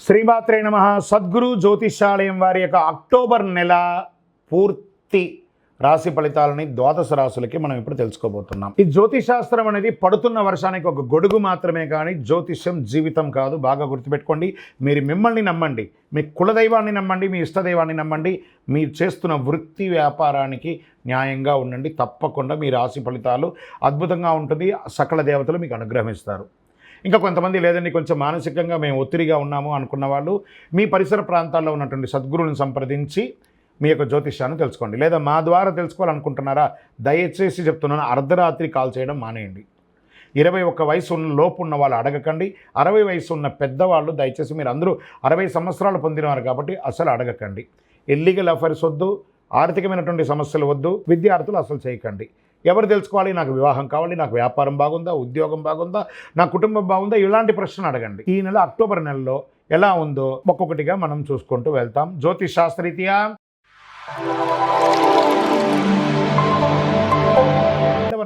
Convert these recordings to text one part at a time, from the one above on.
శ్రీమాత్రే నమః. సద్గురు జ్యోతిషాలయం వారి యొక్క అక్టోబర్ నెల పూర్తి రాశి ఫలితాలని ద్వాదశ రాశులకి మనం ఇప్పుడు తెలుసుకోబోతున్నాం. ఈ జ్యోతిశాస్త్రం అనేది పడుతున్న వర్షానికి ఒక గొడుగు మాత్రమే, కానీ జ్యోతిష్యం జీవితం కాదు. బాగా గుర్తుపెట్టుకోండి. మీరు మిమ్మల్ని నమ్మండి, మీ కులదైవాన్ని నమ్మండి, మీ ఇష్టదైవాన్ని నమ్మండి. మీరు చేస్తున్న వృత్తి వ్యాపారానికి న్యాయంగా ఉండండి. తప్పకుండా మీ రాశి ఫలితాలు అద్భుతంగా ఉంటుంది. సకల దేవతలు మీకు అనుగ్రహిస్తారు. ఇంకా కొంతమంది లేదండి, కొంచెం మానసికంగా మేము ఒత్తిడిగా ఉన్నాము అనుకున్న వాళ్ళు మీ పరిసర ప్రాంతాల్లో ఉన్నటువంటి సద్గురువుని సంప్రదించి మీ యొక్క జ్యోతిష్యాన్ని తెలుసుకోండి. లేదా మా ద్వారా తెలుసుకోవాలనుకుంటున్నారా, దయచేసి చెప్తున్నాను, అర్ధరాత్రి కాల్ చేయడం మానేయండి. 21 వయసు లోపు ఉన్న వాళ్ళు అడగకండి. 60 వయసు ఉన్న పెద్దవాళ్ళు దయచేసి, మీరు అందరూ 60 సంవత్సరాలు పొందినవారు కాబట్టి అసలు అడగకండి. ఇల్లీగల్ అఫైర్స్ వద్దు, ఆర్థికమైనటువంటి సమస్యలు వద్దు, విద్యార్థులు అసలు చేయకండి. ఎవరు తెలుసుకోవాలి, నాకు వివాహం కావాలి, నాకు వ్యాపారం బాగుందా, ఉద్యోగం బాగుందా, నా కుటుంబం బాగుందా, ఇలాంటి ప్రశ్నలు అడగండి. ఈ నెల అక్టోబర్ నెలలో ఎలా ఉందో ఒక్కొక్కటిగా మనం చూసుకుంటూ వెళ్తాం. జ్యోతిష్ శాస్త్రరీత్యా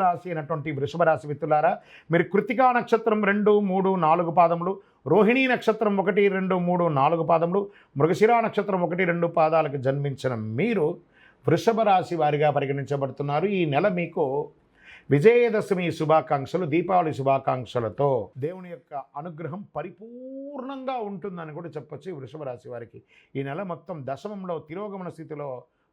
రాశి అయినటువంటి వృషభ రాశి మిత్రులారా, మీరు కృతికా నక్షత్రం 2, 3, 4 పాదములు, రోహిణీ నక్షత్రం 1, 2, 3, 4 పాదములు, మృగశిరా నక్షత్రం 1, 2 పాదాలకు జన్మించిన మీరు వృషభ రాశి వారిగా పరిగణించబడుతున్నారు. ఈ నెల మీకు విజయదశమి శుభాకాంక్షలు, దీపావళి శుభాకాంక్షలతో దేవుని యొక్క అనుగ్రహం పరిపూర్ణంగా ఉంటుందని కూడా చెప్పొచ్చు. వృషభ రాశి వారికి ఈ నెల మొత్తం దశమంలో తిరోగమన స్థితిలో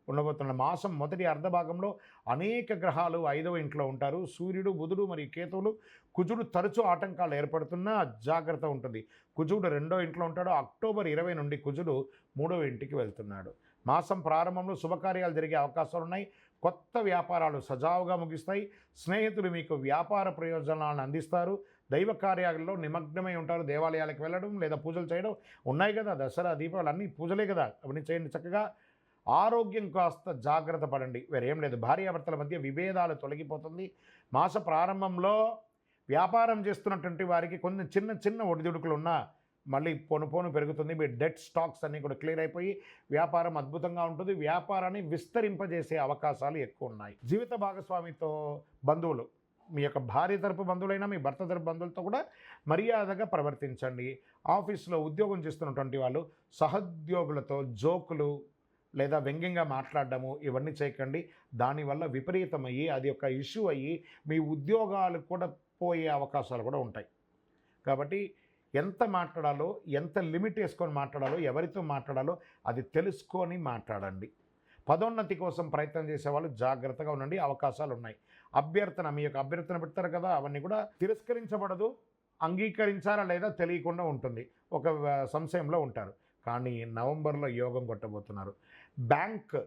ఉండబోతున్న మాసం మొదటి అర్ధభాగంలో అనేక గ్రహాలు 5వ ఇంట్లో ఉంటారు. సూర్యుడు, బుధుడు మరియు కేతువులు. కుజుడు తరచూ ఆటంకాలు ఏర్పడుతున్నా జాగ్రత్త ఉంటుంది. కుజుడు 2వ ఇంట్లో ఉంటాడు. అక్టోబర్ 20 నుండి కుజుడు 3వ ఇంటికి వెళ్తున్నాడు. మాసం ప్రారంభంలో శుభకార్యాలు జరిగే అవకాశాలు ఉన్నాయి. కొత్త వ్యాపారాలు సజావుగా ముగిస్తాయి. స్నేహితులు మీకు వ్యాపార ప్రయోజనాలను అందిస్తారు. దైవ కార్యాలలో నిమగ్నమై ఉంటారు. దేవాలయాలకు వెళ్ళడం లేదా పూజలు చేయడం ఉన్నాయి కదా, దసరా దీపావళి అన్నీ పూజలే కదా, అవన్నీ చేయండి చక్కగా. ఆరోగ్యం కాస్త జాగ్రత్త పడండి, వేరేం లేదు. భార్యాభర్తల మధ్య విభేదాలు తొలగిపోతుంది. మాస ప్రారంభంలో వ్యాపారం చేస్తున్నటువంటి వారికి కొన్ని చిన్న చిన్న ఒడిదుడుకులు ఉన్నా మళ్ళీ పోను పెరుగుతుంది. మీ డెట్ స్టాక్స్ అన్నీ కూడా క్లియర్ అయిపోయి వ్యాపారం అద్భుతంగా ఉంటుంది. వ్యాపారాన్ని విస్తరింపజేసే అవకాశాలు ఎక్కువ ఉన్నాయి. జీవిత భాగస్వామితో బంధువులు, మీ యొక్క భార్య తరపు బంధువులైనా మీ భర్త తరపు బంధువులతో కూడా మర్యాదగా ప్రవర్తించండి. ఆఫీస్లో ఉద్యోగం చేస్తున్నటువంటి వాళ్ళు సహోద్యోగులతో జోకులు లేదా వ్యంగ్యంగా మాట్లాడడము ఇవన్నీ చేయకండి. దానివల్ల విపరీతమయ్యి అది ఒక ఇష్యూ అయ్యి మీ ఉద్యోగాలు కూడా పోయే అవకాశాలు కూడా ఉంటాయి. కాబట్టి ఎంత మాట్లాడాలో, ఎంత లిమిట్ వేసుకొని మాట్లాడాలో, ఎవరితో మాట్లాడాలో అది తెలుసుకొని మాట్లాడండి. పదోన్నతి కోసం ప్రయత్నం చేసేవాళ్ళు జాగ్రత్తగా ఉండండి, అవకాశాలు ఉన్నాయి. అభ్యర్థన, మీ యొక్క అభ్యర్థన పెడతారు కదా, అవన్నీ కూడా తిరస్కరించబడదు. అంగీకరించారా లేదా తెలియకుండా ఉంటుంది. ఒక సంశయంలో ఉంటారు. కానీ నవంబర్లో యోగం కొట్టబోతున్నారు. బ్యాంక్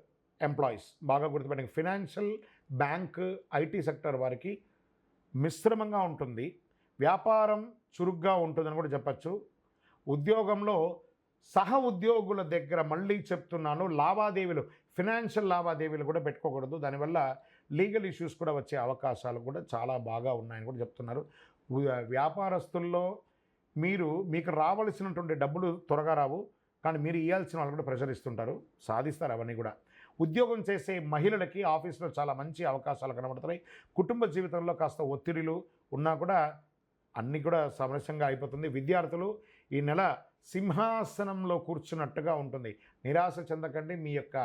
ఎంప్లాయీస్ బాగా గుర్తుపెట్టండి. ఫినాన్షియల్, బ్యాంక్, ఐటీ సెక్టర్ వారికి మిశ్రమంగా ఉంటుంది. వ్యాపారం చురుగ్గా ఉంటుందని కూడా చెప్పచ్చు. ఉద్యోగంలో సహ ఉద్యోగుల దగ్గర మళ్ళీ చెప్తున్నాను, లావాదేవీలు, ఫినాన్షియల్ లావాదేవీలు కూడా పెట్టుకోకూడదు. దానివల్ల లీగల్ ఇష్యూస్ కూడా వచ్చే అవకాశాలు కూడా చాలా బాగా ఉన్నాయని కూడా చెప్తున్నారు. వ్యాపారస్తుల్లో మీకు రావలసినటువంటి డబ్బులు త్వరగా రావు, కానీ మీరు ఇవ్వాల్సిన వాళ్ళు కూడా ప్రెషర్ ఇస్తుంటారు, సాధిస్తారు అవన్నీ కూడా. ఉద్యోగం చేసే మహిళలకి ఆఫీస్లో చాలా మంచి అవకాశాలు కనబడుతున్నాయి. కుటుంబ జీవితంలో కాస్త ఒత్తిడిలు ఉన్నా కూడా అన్నీ కూడా సమరస్యంగా అయిపోతుంది. విద్యార్థులు ఈ నెల సింహాసనంలో కూర్చున్నట్టుగా ఉంటుంది. నిరాశ చెందకండి. మీ యొక్క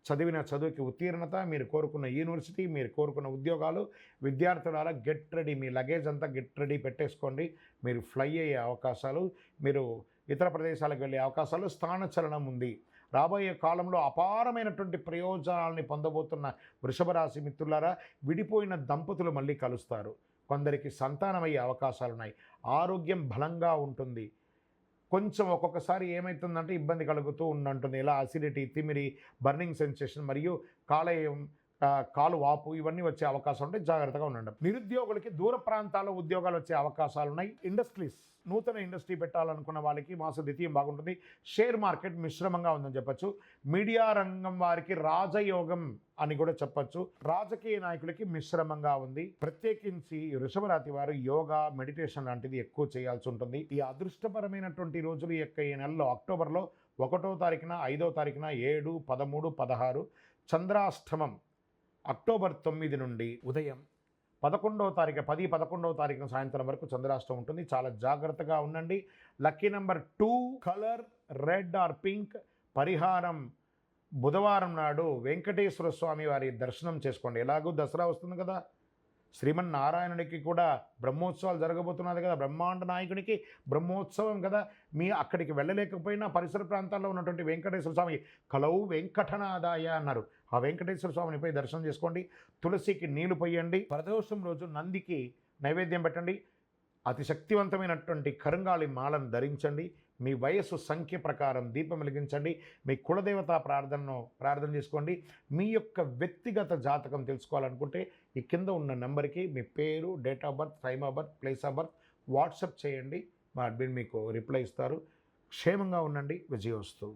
చదివిన చదువుకి ఉత్తీర్ణత, మీరు కోరుకున్న యూనివర్సిటీ, మీరు కోరుకున్న ఉద్యోగాలు, విద్యార్థుల గెట్ రెడీ, మీ లగేజ్ అంతా గెట్ రెడీ పెట్టేసుకోండి. మీరు ఫ్లై అయ్యే అవకాశాలు, మీరు ఇతర ప్రదేశాలకు వెళ్ళే అవకాశాలు, స్థానచలనం ఉంది. రాబోయే కాలంలో అపారమైనటువంటి ప్రయోజనాలని పొందబోతున్న వృషభ రాశి మిత్రులారా, విడిపోయిన దంపతులు మళ్ళీ కలుస్తారు. కొందరికి సంతానమయ్యే అవకాశాలు ఉన్నాయి. ఆరోగ్యం బలంగా ఉంటుంది. కొంచెం ఒక్కొక్కసారి ఏమవుతుందంటే ఇబ్బంది కలుగుతూ ఉంటుంది. ఇలా అసిడిటీ, తిమిరి, బర్నింగ్ సెన్సేషన్ మరియు కాలు వాపు ఇవన్నీ వచ్చే అవకాశం ఉంటే జాగ్రత్తగా ఉండండి. నిరుద్యోగులకి దూర ప్రాంతాల్లో ఉద్యోగాలు వచ్చే అవకాశాలు ఉన్నాయి. ఇండస్ట్రీస్, నూతన ఇండస్ట్రీ పెట్టాలనుకున్న వాళ్ళకి మాస ద్వితీయం బాగుంటుంది. షేర్ మార్కెట్ మిశ్రమంగా ఉందని చెప్పచ్చు. మీడియా రంగం వారికి రాజయోగం అని కూడా చెప్పచ్చు. రాజకీయ నాయకులకి మిశ్రమంగా ఉంది. ప్రత్యేకించి వృషభ రాశి వారు యోగా, మెడిటేషన్ లాంటిది ఎక్కువ చేయాల్సి ఉంటుంది. ఈ అదృష్టపరమైనటువంటి రోజులు యొక్క ఈ నెలలో అక్టోబర్లో 1వ తారీఖున, 5వ తారీఖున, 7, 13, 16 చంద్రాష్టమం. అక్టోబర్ 9 నుండి ఉదయం 11వ తారీఖు 11వ తారీఖున సాయంత్రం వరకు చంద్రాష్టమం ఉంటుంది. చాలా జాగ్రత్తగా ఉండండి. Lucky number 2, colour red or pink. పరిహారం బుధవారం నాడు వెంకటేశ్వర స్వామి వారి దర్శనం చేసుకోండి. ఎలాగూ దసరా వస్తుంది కదా, శ్రీమన్నారాయణుడికి కూడా బ్రహ్మోత్సవాలు జరగబోతున్నది కదా, బ్రహ్మాండ నాయకునికి బ్రహ్మోత్సవం కదా. అక్కడికి వెళ్ళలేకపోయినా పరిసర ప్రాంతాల్లో ఉన్నటువంటి వెంకటేశ్వర స్వామి కలవు వెంకటనాదాయ అన్నారు. ఆ వెంకటేశ్వర స్వామిని పోయి దర్శనం చేసుకోండి. తులసికి నీళ్లు పోయండి. ప్రదోషం రోజు నందికి నైవేద్యం పెట్టండి. అతి శక్తివంతమైనటువంటి కరుంగాళి మాలను ధరించండి. మీ వయస్సు సంఖ్య ప్రకారం దీపం వెలిగించండి. మీ కులదేవత ప్రార్థన చేసుకోండి. మీ యొక్క వ్యక్తిగత జాతకం తెలుసుకోవాలనుకుంటే ఈ కింద ఉన్న నెంబర్కి మీ పేరు, date of birth, time of birth, place of birth WhatsApp చేయండి. మా అడ్మిన్ మీకు రిప్లై ఇస్తారు. క్షేమంగా ఉండండి. విజయోస్తు.